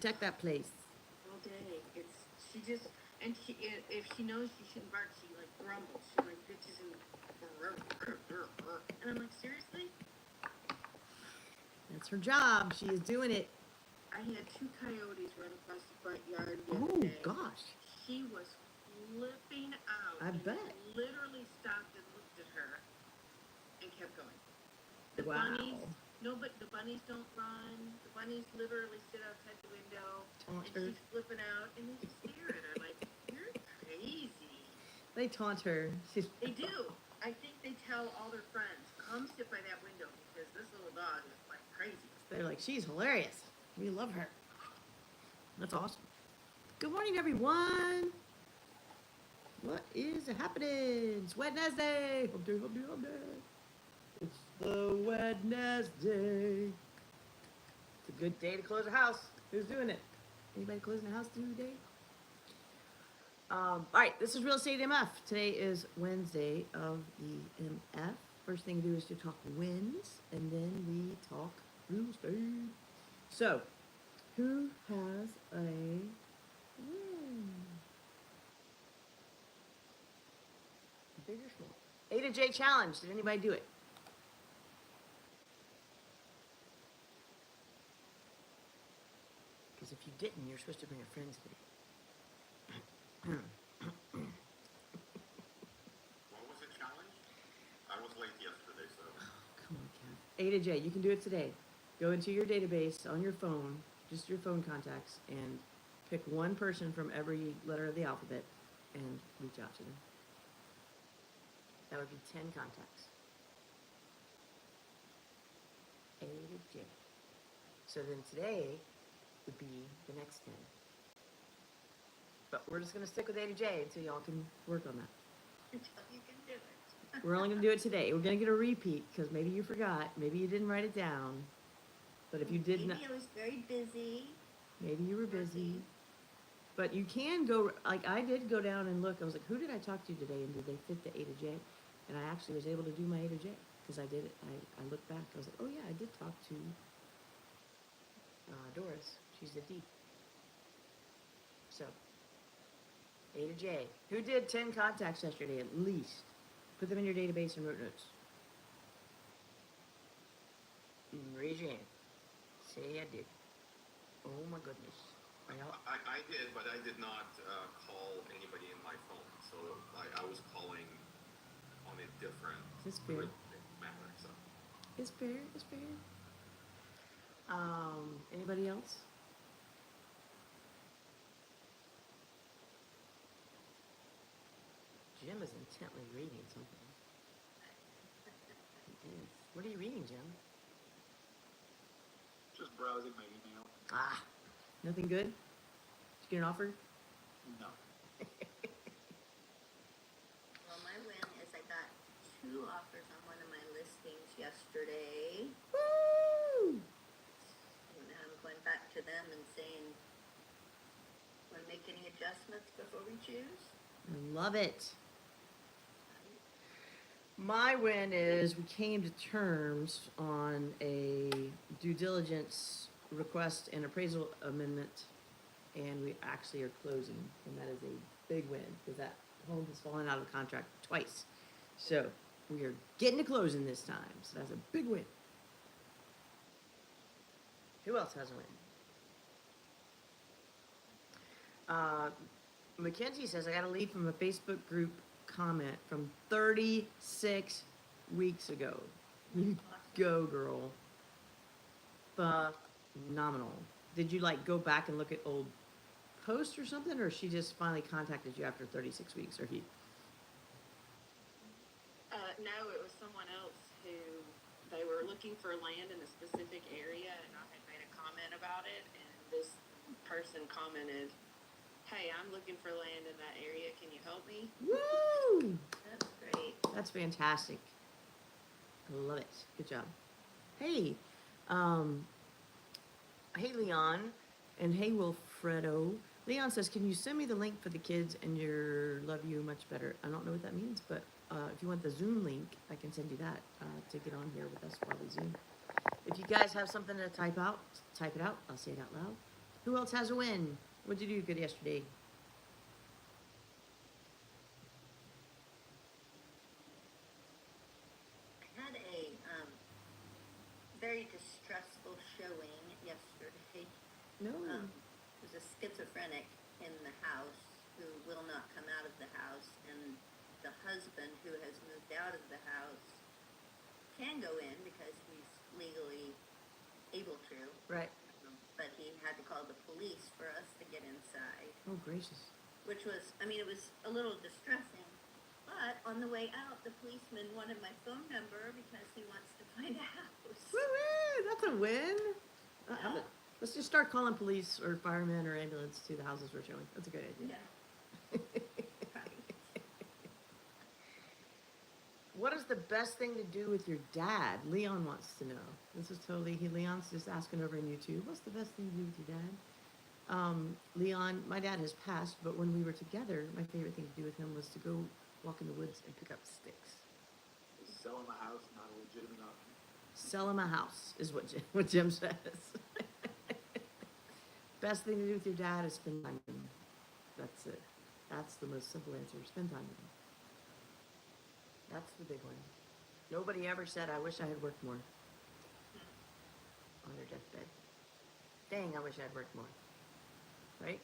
Protect that place. all day. She just, and if she knows she shouldn't bark, she like grumbles. She like bitches and I'm like, seriously? That's her job. She is doing it. I had 2 coyotes run across the front yard the Oh, other day. gosh. She was flipping out. I bet. Literally stopped and looked at her and kept going. The Wow. bunnies, no, but the bunnies don't run. The bunnies literally sit outside the window. Taunt and her. she's flipping out, and they just stare at her like, you're crazy. They taunt her. They do. I think they tell all their friends, come sit by that window because this little dog is like crazy. They're like, she's hilarious. We love her. That's awesome. Good morning, everyone. What is happening? It's Wednesday. Hump day, hump day, hump day. It's the Wednesday. It's a good day to close a house. Who's doing it? Anybody closing a house today? All right, this is Real Estate MF. Today is Wednesday of the MF. First thing to do is to talk wins, and then we talk real estate. So, who has a win? Big or small? A to J challenge. Did anybody do it? Because if you didn't, you're supposed to bring a friend today. What was the challenge? I was late yesterday, so. Come on, Kat. A to J, you can do it today. Go into your database on your phone, just your phone contacts, and pick one person from every letter of the alphabet and reach out to them. That would be 10 contacts. A to J. So then today would be the next 10. But we're just going to stick with A to J until y'all can work on that. Until you can do it. We're only going to do it today. We're going to get a repeat because maybe you forgot. Maybe you didn't write it down. But if you did not, maybe I was very busy. maybe you were busy. But you can go, like I did go down and look. I was like, who did I talk to today and did they fit the A to J? And I actually was able to do my A to J because I did it. I looked back. I was like, oh yeah, I did talk to Doris. She's the D. So, A to J. Who did 10 contacts yesterday at least? Put them in your database and wrote notes. Raise your hand. Say I did. Oh my goodness. I did, but I did not call anybody in my phone. So I was calling on a different It's fair. matter. So. It's fair. It's fair. Anybody else? Jim is intently reading something. He is. What are you reading, Jim? Just browsing my email. Ah, nothing good? Did you get an offer? No. Well, my win is I got 2 offers on one of my listings yesterday. Woo! And I'm going back to them and saying, want to make any adjustments before we choose? I love it. My win is we came to terms on a due diligence request and appraisal amendment, and we actually are closing, and that is a big win because that home has fallen out of contract twice. So we are getting to closing this time, so that's a big win. Who else has a win? Mackenzie says, I got a lead from a Facebook group comment from 36 weeks ago. You go, girl. Phenomenal. Did you like go back and look at old posts or something, or she just finally contacted you after 36 weeks, or he? No, it was someone else who they were looking for land in a specific area, and I had made a comment about it, and this person commented, hey, I'm looking for land in that area. Can you help me? Woo! That's great. That's fantastic. I love it. Good job. Hey, hey Leon, and hey Wilfredo. Leon says, can you send me the link for the kids and your love you much better? I don't know what that means, but if you want the Zoom link, I can send you that to get on here with us while we Zoom. If you guys have something to type it out. I'll say it out loud. Who else has a win? What'd you do good yesterday? I had a very distressful showing yesterday. No. There's a schizophrenic in the house who will not come out of the house, and the husband who has moved out of the house can go in because he's legally able to, Right. but he had to call the police for us to get inside, Oh, gracious. which was, I mean, it was a little distressing. But on the way out, the policeman wanted my phone number because he wants to find a house. Woo-woo! That's a win. Yeah. Let's just start calling police or firemen or ambulance to the houses we're showing. That's a good idea. Yeah. Right. What is the best thing to do with your dad? Leon wants to know. This is totally Leon's just asking over on YouTube. What's the best thing to do with your dad? Leon, my dad has passed, but when we were together, my favorite thing to do with him was to go walk in the woods and pick up sticks. Is selling a house not a legitimate option? Sell him a house is what Jim says. Best thing to do with your dad is spend time with him. That's it. That's the most simple answer. Spend time with him. That's the big one. Nobody ever said, I wish I had worked more on their deathbed. Dang, I wish I had worked more. Right?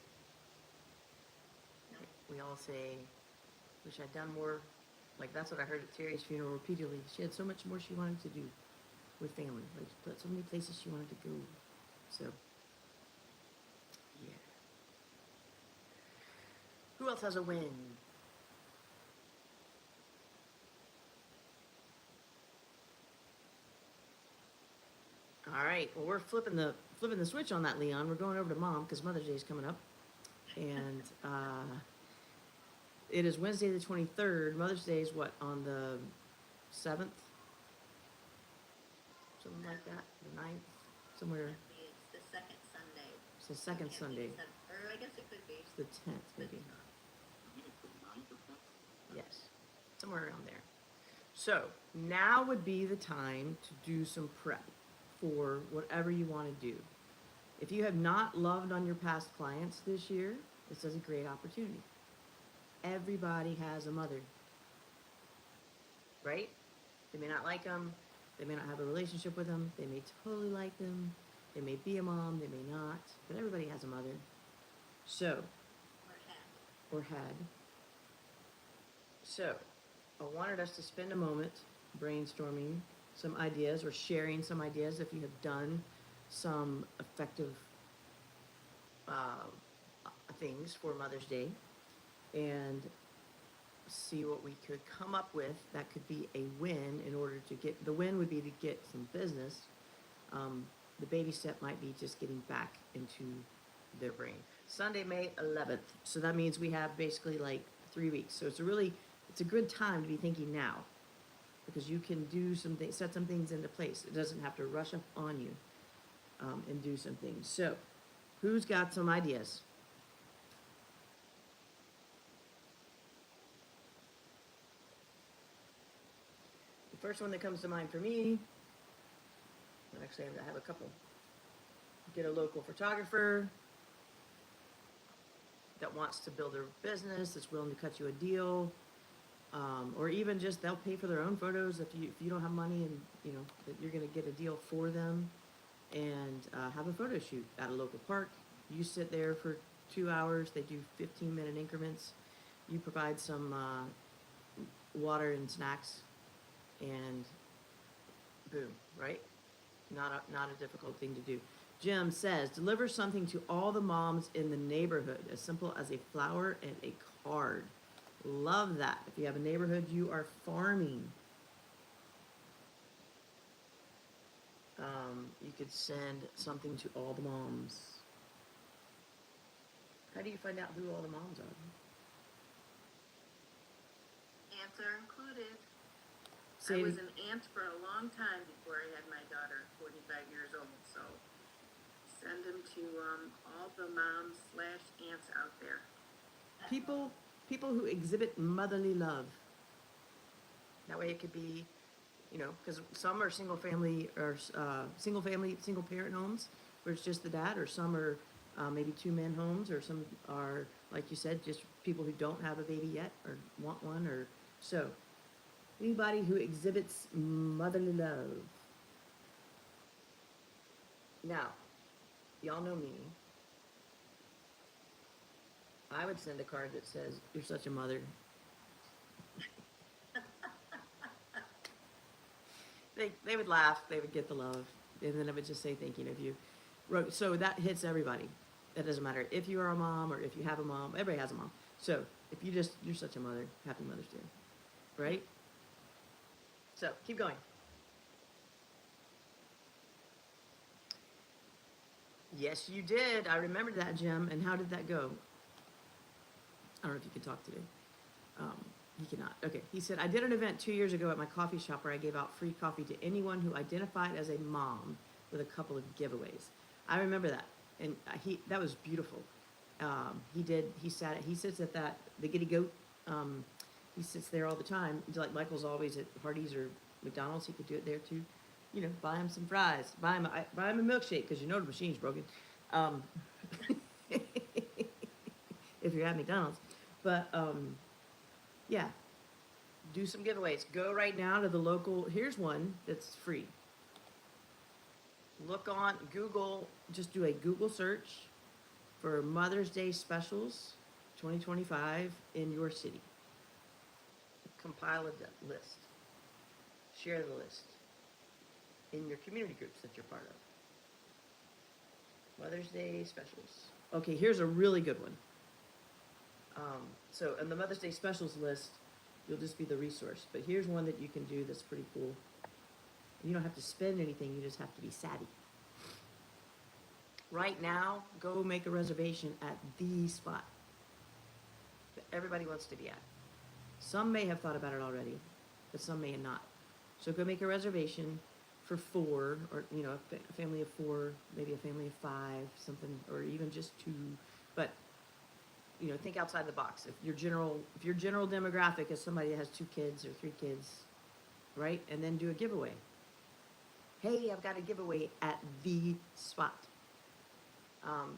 No. We all say, wish I'd done more. Like, that's what I heard at Terry's funeral repeatedly. She had so much more she wanted to do with family. Like, so many places she wanted to go. So, yeah. Who else has a win? All right. Well, we're flipping the switch on that, Leon. We're going over to Mom because Mother's Day is coming up, and it is Wednesday the 23rd. Mother's Day is what, on the 7th, something like that, the 9th, somewhere. It's the second Sunday. It's the second Can't be Sunday. the seventh, or I guess it could be. It's the 10th, maybe. I think it's the 9th or 10th. Yes, somewhere around there. So now would be the time to do some prep for whatever you want to do. If you have not loved on your past clients this year, this is a great opportunity. Everybody has a mother, right? They may not like them. They may not have a relationship with them. They may totally like them. They may be a mom. They may not. But everybody has a mother. So, Or or had. So, I wanted us to spend a moment brainstorming some ideas or sharing some ideas if you have done some effective things for Mother's Day, and see what we could come up with that could be a win. In order to get the win would be to get some business. The baby step might be just getting back into their brain. Sunday, May 11th. So that means we have basically like 3 weeks. So it's a good time to be thinking now, because you can do some things, set some things into place. It doesn't have to rush up on you, and do some things. So, who's got some ideas? The first one that comes to mind for me, actually I have a couple. Get a local photographer that wants to build their business, that's willing to cut you a deal, or even just they'll pay for their own photos if you don't have money, and you know that you're going to get a deal for them, and have a photo shoot at a local park. You sit there for 2 hours. They do 15-minute increments. You provide some water and snacks, and boom, right? Not a difficult thing to do. Jim says, deliver something to all the moms in the neighborhood, as simple as a flower and a card. Love that. If you have a neighborhood you are farming, you could send something to all the moms. How do you find out who all the moms are? Aunts are included. I Say, was an aunt for a long time before I had my daughter, 45 years old, so send them to all the moms / aunts out there. people who exhibit motherly love. That way it could be, you know, because some are single parent homes where it's just the dad, or some are maybe two-man homes, or some are, like you said, just people who don't have a baby yet or want one, or so. Anybody who exhibits motherly love. Now, y'all know me. I would send a card that says, "You're such a mother." They would laugh, they would get the love, and then I would just say thinking of you. So that hits everybody. That doesn't matter if you are a mom or if you have a mom. Everybody has a mom. So if you're such a mother. Happy Mother's Day, right? So keep going. Yes, you did. I remembered that, Jim. And how did that go? I don't know if you can talk today. Um, he cannot. Okay. He said, I did an event 2 years ago at my coffee shop where I gave out free coffee to anyone who identified as a mom with a couple of giveaways. I remember that. And that was beautiful. He sits at the Giddy Goat. He sits there all the time. Like Michael's always at Hardee's or McDonald's. He could do it there too. You know, buy him some fries. Buy him a milkshake because you know the machine's broken. If you're at McDonald's. But, yeah, do some giveaways. Go right now to the local. Here's one that's free. Look on Google, just do a Google search for Mother's Day specials 2025 in your city. Compile a list. Share the list in your community groups that you're part of. Mother's Day specials. Okay, here's a really good one. So in the Mother's Day specials list, you'll just be the resource. But here's one that you can do that's pretty cool. You don't have to spend anything, you just have to be savvy. Right now, go make a reservation at the spot that everybody wants to be at. Some may have thought about it already, but some may not. So go make a reservation for 4, or a family of 4, maybe a family of 5, something, or even just 2. But think outside the box. If your general demographic is somebody that has 2 kids or 3 kids, right? And then do a giveaway. Hey, I've got a giveaway at the spot.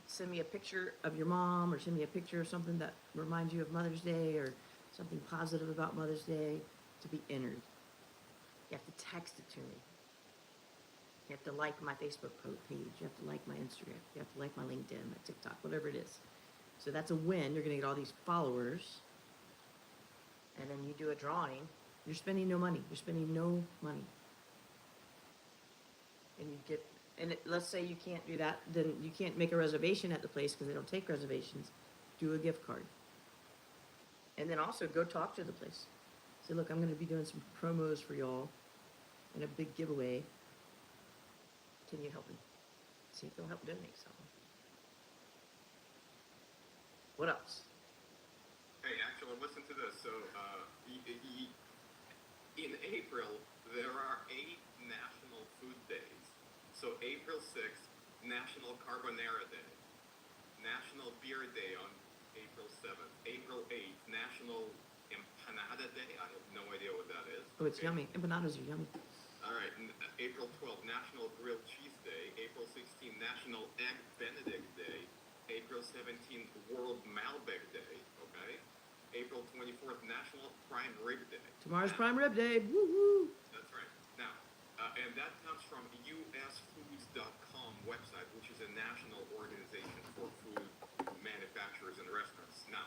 Send me a picture of your mom, or send me a picture of something that reminds you of Mother's Day, or something positive about Mother's Day to be entered. You have to text it to me. You have to like my Facebook page. You have to like my Instagram. You have to like my LinkedIn, my TikTok, whatever it is. So that's a win. You're going to get all these followers. And then you do a drawing. You're spending no money. You're spending no money. And let's say you can't do that. Then you can't make a reservation at the place because they don't take reservations. Do a gift card. And then also go talk to the place. Say, look, I'm going to be doing some promos for y'all and a big giveaway. Can you help me? See if they'll help donate something. What else? Hey, actually, listen to this. So, in April, there are 8 national food days. So, April 6th, National Carbonara Day. National Beer Day on April 7th. April 8th, National Empanada Day. I have no idea what that is. Oh, it's yummy. Empanadas are yummy. All right. April 12th, National Grilled Cheese Day. April 16th, National Egg Benedict Day. April 17th, World Malbec Day. Okay. April 24th, National Prime Rib Day. Tomorrow's Prime Rib Day. Woo-hoo. That's right. Now, and that comes from usfoods.com website, which is a national organization for food manufacturers and restaurants. Now,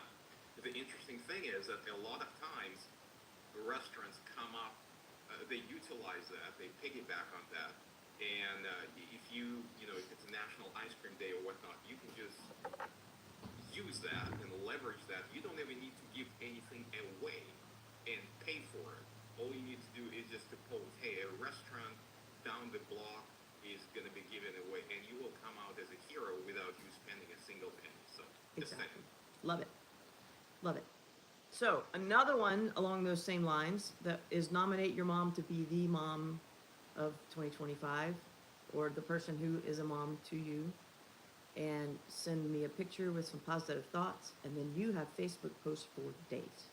the interesting thing is that a lot of times restaurants come up, they utilize that, they piggyback on that, and if if it's a National Ice Cream Day or whatnot, you can just use that and leverage that. You don't even need to give anything away and pay for it. All you need to do is just to post, hey, a restaurant down the block is going to be given away, and you will come out as a hero without you spending a single penny. So, just Exactly. saying. Love it. Love it. So, another one along those same lines that is nominate your mom to be the mom of 2025, or the person who is a mom to you, and send me a picture with some positive thoughts, and then you have Facebook posts for days.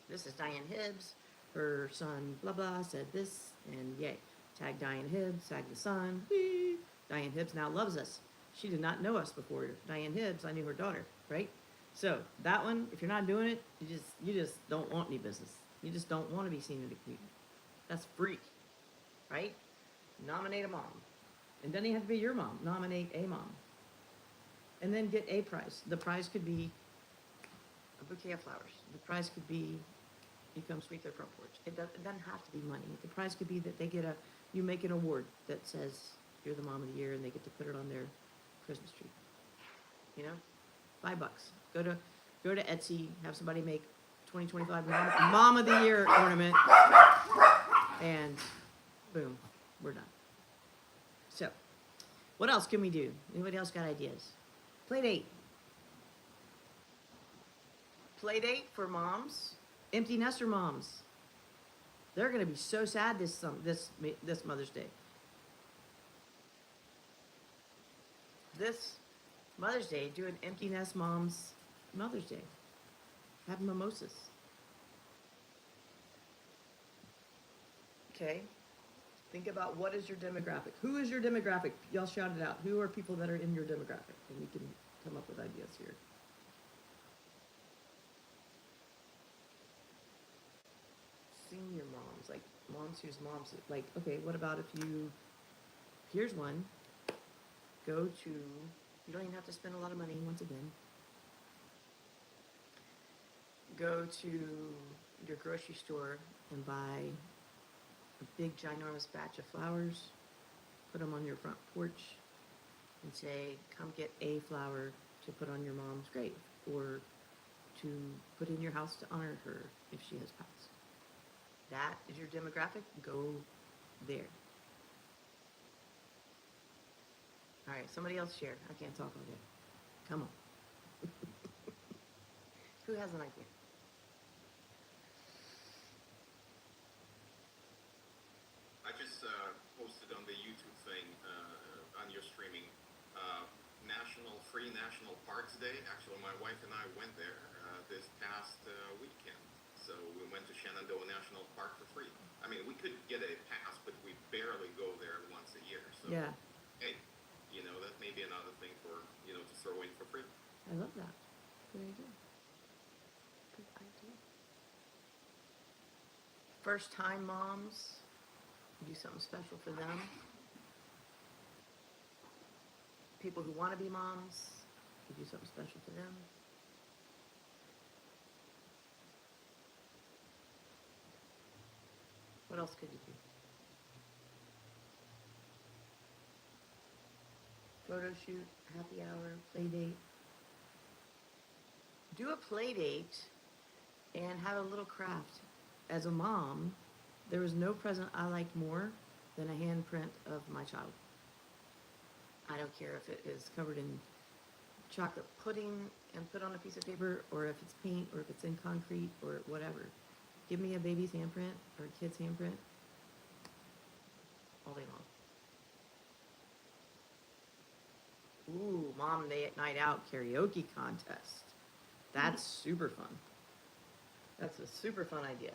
This is Diane Hibbs. Her son, blah, blah, said this, and yay. Tag Diane Hibbs, tag the son. Whee! Diane Hibbs now loves us. She did not know us before Diane Hibbs. I knew her daughter, right? So that one, if you're not doing it, you just don't want any business. You just don't want to be seen in the community. That's free, right? Nominate a mom. It doesn't even have to be your mom. Nominate a mom. And then get a prize. The prize could be a bouquet of flowers. The prize could be you come sweep their front porch. It doesn't have to be money. The prize could be that they get you make an award that says you're the mom of the year, and they get to put it on their Christmas tree. You know, $5. Go to Etsy, have somebody make 2025 mom of the year ornament, and boom, we're done. So, what else can we do? Anybody else got ideas? Play date. Play date for moms, empty nester moms. They're gonna be so sad this Mother's Day. This Mother's Day, do an empty nest moms Mother's Day. Have mimosas. Okay. Think about what is your demographic. Who is your demographic? Y'all shout it out. Who are people that are in your demographic? And we can come up with ideas here. Senior moms, like moms whose moms, like, okay, what about if here's one. Go to, you don't even have to spend a lot of money, once again. Go to your grocery store and buy a big ginormous batch of flowers, put them on your front porch, and say, come get a flower to put on your mom's grave, or to put in your house to honor her if she has passed. That is your demographic. Go there. All right, somebody else share. I can't talk all day. Come on. Who has an idea? I just posted on the YouTube thing on your streaming Free National Parks Day. Actually, my wife and I went there this past weekend. So we went to Shenandoah National Park for free. I mean, we could get a pass, but we barely go there once a year. So Yeah, hey, that may be another thing for to throw in for free. I love that. Good idea. Good idea. First time moms, do something special for them. People who want to be moms, you do something special for them. What else could you do? Photo shoot, happy hour, play date. Do a play date and have a little craft. As a mom, there was no present I liked more than a handprint of my child. I don't care if it is covered in chocolate pudding and put on a piece of paper, or if it's paint, or if it's in concrete, or whatever. Give me a baby's handprint or a kid's handprint all day long. Ooh, mom night out karaoke contest. That's super fun. That's a super fun idea.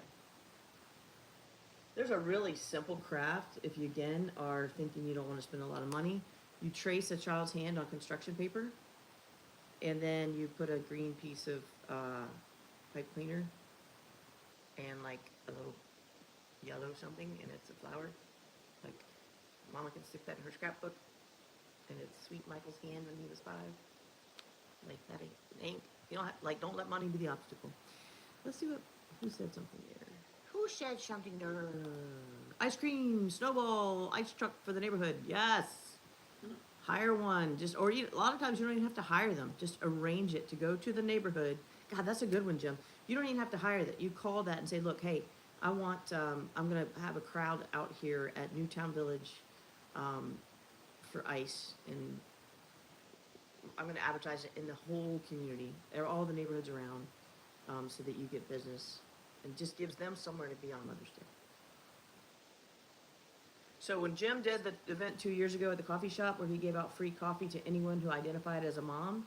There's a really simple craft if you, again, are thinking you don't want to spend a lot of money. You trace a child's hand on construction paper, and then you put a green piece of pipe cleaner and like a little yellow something, and it's a flower. Like, mama can stick that in her scrapbook, and it's Sweet Michael's hand when he was 5. Like, that ain't you don't have, don't let money be the obstacle. Let's see who said something there. Who said something there? Ice cream, snowball, ice truck for the neighborhood. Yes. Hire one. A lot of times you don't even have to hire them. Just arrange it to go to the neighborhood. God, that's a good one, Jim. You don't even have to hire that. You call that and say, look, hey, I want, I'm going to have a crowd out here at Newtown Village for ice, and I'm going to advertise it in the whole community, all the neighborhoods around, so that you get business, and just gives them somewhere to be on Mother's Day. So when Jim did the event 2 years ago at the coffee shop where he gave out free coffee to anyone who identified as a mom,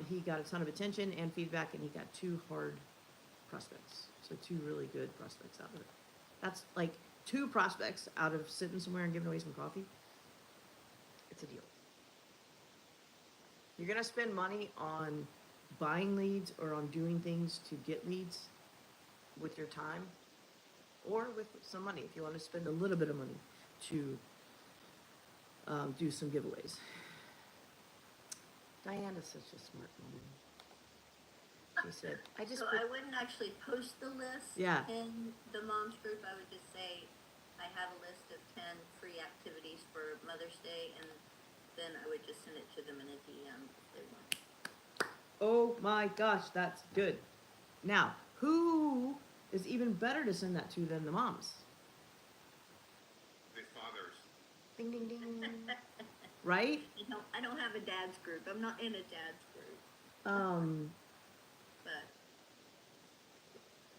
he got a ton of attention and feedback, and he got 2 hard prospects. So 2 really good prospects out of it. That's like 2 prospects out of sitting somewhere and giving away some coffee. It's a deal. you're gonna spend money on buying leads or on doing things to get leads with your time or with some money if you want to spend a little bit of money to do some giveaways. Diana's such a smart woman. She said, I just So put, I wouldn't actually post the list Yeah. in the moms group. I would just say, I have a list of 10 free activities for Mother's Day, and then I would just send it to them in a DM if they want. oh my gosh, that's good. Now, who is even better to send that to than the moms? The fathers. Ding, ding, ding. Right? I don't have a dad's group. I'm not in a dad's group, but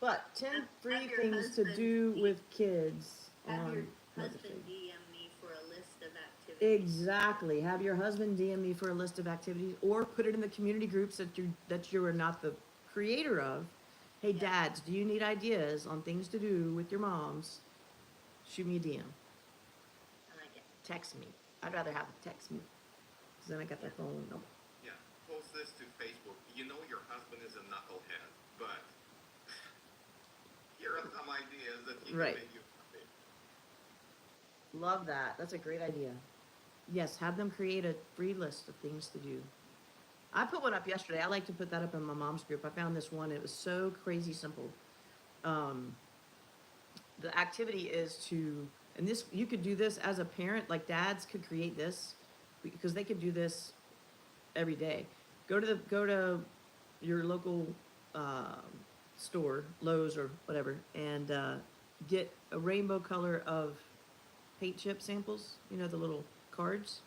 But 10 Have free your things to husband do be- with kids have your on Mother's Day. husband DM me for a list of activities. Exactly. Have your husband DM me for a list of activities, or put it in the community groups that you are not the creator of. Hey, Yeah. dads, do you need ideas on things to do with your moms? Shoot me a DM. I like it. Text me. I'd rather have them text me, because then I got their phone number. Yeah, post this to Facebook. You know your husband is a knucklehead, but here are some ideas that he Right. can make you happy. Love that. That's a great idea. Yes, have them create a free list of things to do. I put one up yesterday. I like to put that up in my mom's group. I found this one. It was so crazy simple. The activity is to, and this, you could do this as a parent, like dads could create this because they could do this every day. Go to your local store, Lowe's or whatever, and get a rainbow color of paint chip samples, you know, the little cards,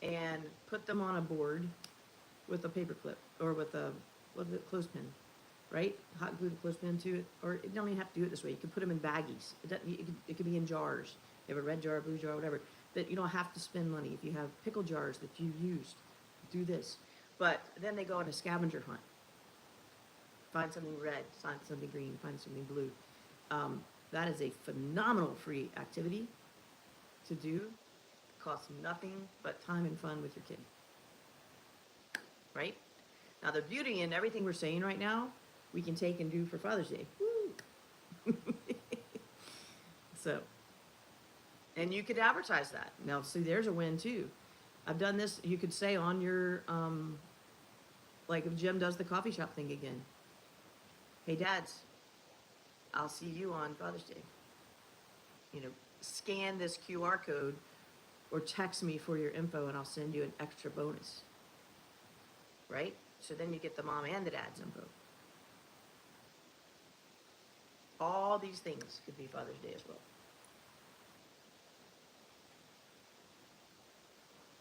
and put them on a board with a paper clip or with a clothespin, right? Hot glue the clothespin to it, or you don't even have to do it this way. You can put them in baggies. It could be in jars. You have a red jar, blue jar, whatever. That you don't have to spend money. If you have pickle jars that you used, do this. But then they go on a scavenger hunt. Find something red, find something green, find something blue. That is a phenomenal free activity to do. Costs nothing but time and fun with your kid. Right? Now the beauty in everything we're saying right now, we can take and do for Father's Day. Woo! So, and you could advertise that. Now, see, there's a win too. I've done this. You could say on your, like if Jim does the coffee shop thing again. Hey, dads, I'll see you on Father's Day. You know, scan this QR code or text me for your info and I'll send you an extra bonus. Right? So then you get the mom and the dad's info. All these things could be Father's Day as well.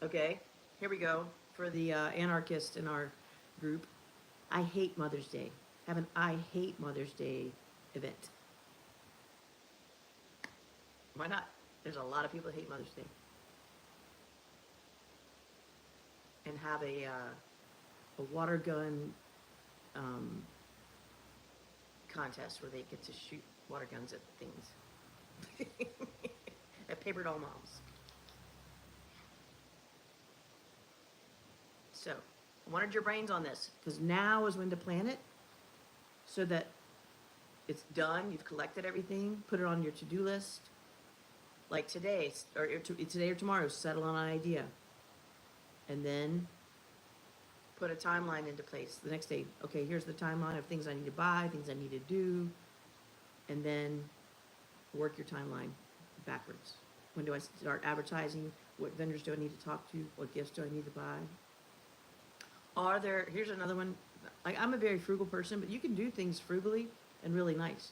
Okay, here we go for the anarchist in our group. I hate Mother's Day. Have an I hate Mother's Day event. Why not? There's a lot of people that hate Mother's Day. And have a water gun contest where they get to shoot water guns at things. At paper doll moms. So, I wanted your brains on this, because now is when to plan it, so that it's done, you've collected everything, put it on your to-do list. Like today, today or tomorrow, settle on an idea. And then put a timeline into place. The next day, okay, here's the timeline of things I need to buy, things I need to do, and then work your timeline backwards. When do I start advertising? What vendors do I need to talk to? What gifts do I need to buy? Here's another one. Like, I'm a very frugal person, but you can do things frugally and really nice.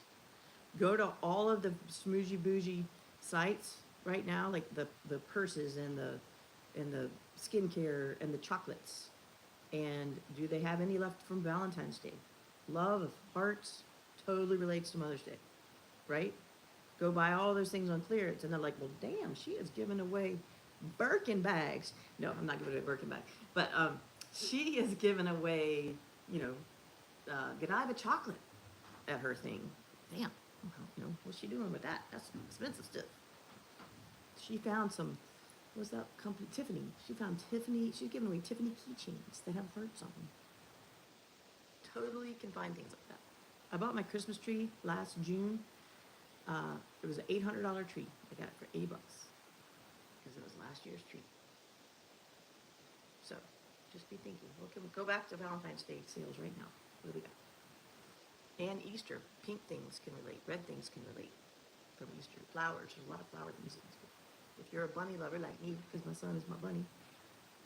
Go to all of the smoozy bougie sites right now, like the purses and the skincare and the chocolates. And do they have any left from Valentine's Day? Love of hearts totally relates to Mother's Day, right? Go buy all those things on clearance, and they're like, well, damn, she is giving away Birkin bags. No, I'm not giving away Birkin bags, but she is giving away, Godiva chocolate at her thing. Damn, what's she doing with that? That's some expensive stuff. She found some was that company? Tiffany. She found Tiffany. She's giving away Tiffany keychains that have hearts on them. Totally can find things like that. I bought my Christmas tree last June. It was an $800 tree. I got it for $80 because it was last year's tree. So, just be thinking. Okay, we'll go back to Valentine's Day sales right now. What do we got? And Easter. Pink things can relate. Red things can relate from Easter. Flowers. There's a lot of flower things in Easter. If you're a bunny lover like me, because my son is my bunny,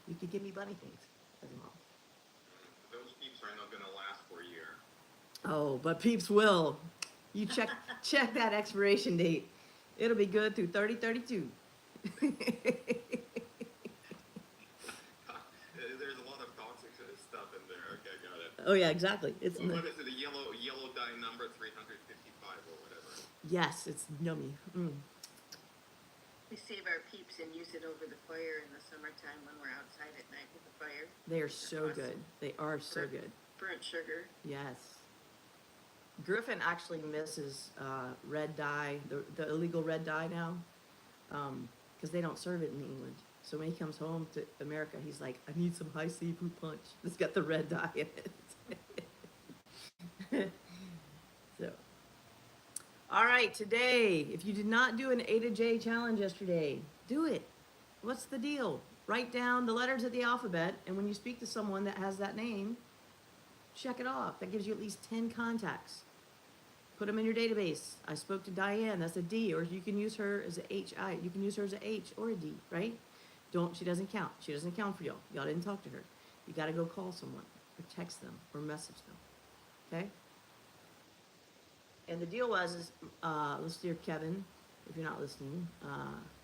you could give me bunny things as a mom. Those peeps are not gonna last for a year. Oh, but peeps will. You check that expiration date. It'll be good through 3032. There's a lot of toxic stuff in there. Okay, got it. Oh yeah, exactly. It's What is it? The yellow dye number 355 or whatever. yes, it's yummy. We save our peeps and use it over the fire in the summertime when we're outside at night with the fire. They are so good. They are so good. Burnt sugar. Yes. Griffin actually misses red dye, the illegal red dye now, because they don't serve it in England. So when he comes home to America, he's like, I need some high seafood punch that's got the red dye in it. So, all right, today, if you did not do an A to J challenge yesterday, do it. What's the deal? Write down the letters of the alphabet, and when you speak to someone that has that name, check it off. That gives you at least 10 contacts. Put them in your database. I spoke to Diane, that's a D, or you can use her as a H-I. You can use her as a H or a D, right? She doesn't count. She doesn't count for y'all. Y'all didn't talk to her. You gotta go call someone, or text them, or message them, okay? And the deal is, let's hear Kevin, if you're not listening,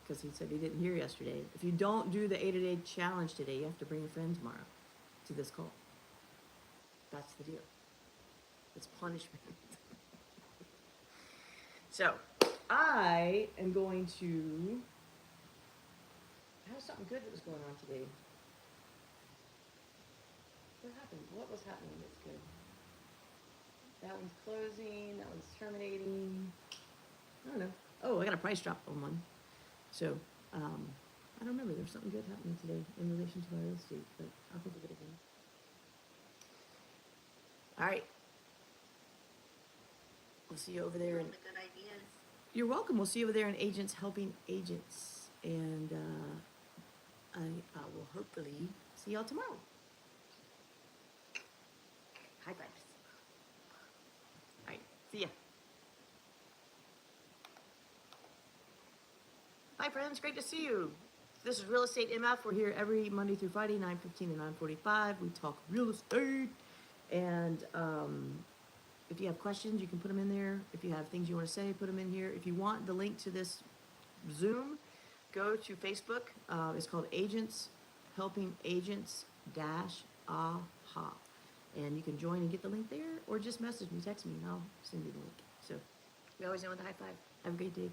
because he said he didn't hear yesterday. If you don't do the 8-a-day challenge today, you have to bring a friend tomorrow to this call. That's the deal. It's punishment. So, I am going to have something good that was going on today. What happened? What was happening that's good? That one's closing, that one's terminating. I don't know. Oh, I got a price drop on one. So, I don't remember. There's something good happening today in relation to my real estate, but I'll think of it again. All right. We'll see you over there. All the good ideas. You're welcome. We'll see you over there in Agents Helping Agents. And I will hopefully see y'all tomorrow. High fives. All right. See ya. Hi, friends. Great to see you. This is Real Estate MF. We're here every Monday through Friday, 9:15 and 9:45. We talk real estate. And if you have questions, you can put them in there. If you have things you want to say, put them in here. If you want the link to this Zoom, go to Facebook. It's called Agents Helping Agents -AHA. And you can join and get the link there, or just message me, text me, and I'll send you the link. So we always end with a high five. Have a great day.